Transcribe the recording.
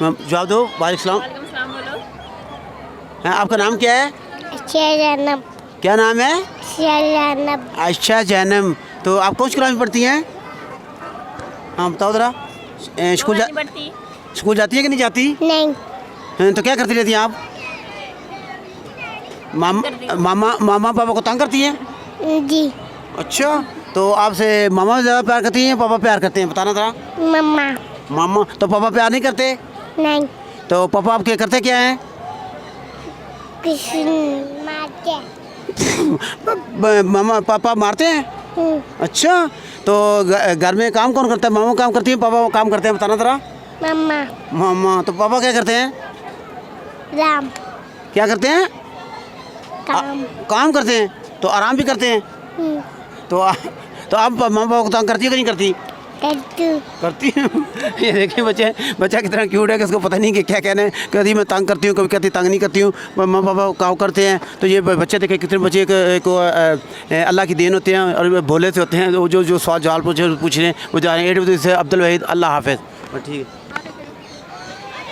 जवाब दो। वालेकुम सलाम। वालेकुम सलाम, बोलो। हाँ, आपका नाम क्या है? जैनब। क्या नाम है? जैनब। अच्छा जैनम। तो आप कौन सी क्लास में पढ़ती हैं? हाँ बताओ ज़रा। नहीं बढ़ती। स्कूल जाती है कि नहीं जाती? नहीं। हाँ, तो क्या करती रहती हैं आप? मामा पापा को तंग करती हैं? जी। अच्छा, तो आपसे मामा ज़्यादा प्यार करती हैं या पापा प्यार करते हैं, बताना ज़रा। मम्मा। मामा। तो पापा प्यार नहीं करते? नहीं। तो पापा आपके करते क्या हैं? किसी मारते। मामा पापा मारते हैं? अच्छा, तो घर में काम कौन करता है? मामा काम करती है, पापा काम करते हैं, बताना ज़रा। मम्मा। मामा। तो पापा क्या करते हैं? राम। क्या करते हैं? काम। काम करते हैं। तो आराम भी करते हैं। तो आप मामा पापा को तंग करती है कि नहीं करती? करती है। ये देखिए बच्चा कितना क्यूट है कि उसको पता नहीं कि क्या कहना है। कभी मैं तंग करती हूँ, कभी कहती तंग नहीं करती हूँ। मामा पापा काम करते हैं। तो ये बच्चे देखे कितने बच्चे को अल्लाह की देन होते हैं और भोले से होते हैं। जो सवाल जवाब पूछ रहे हैं वो जा रहे हैं। 8 बजे से अब्दुल वहीद। अल्लाह हाफ़िज़। ठीक है।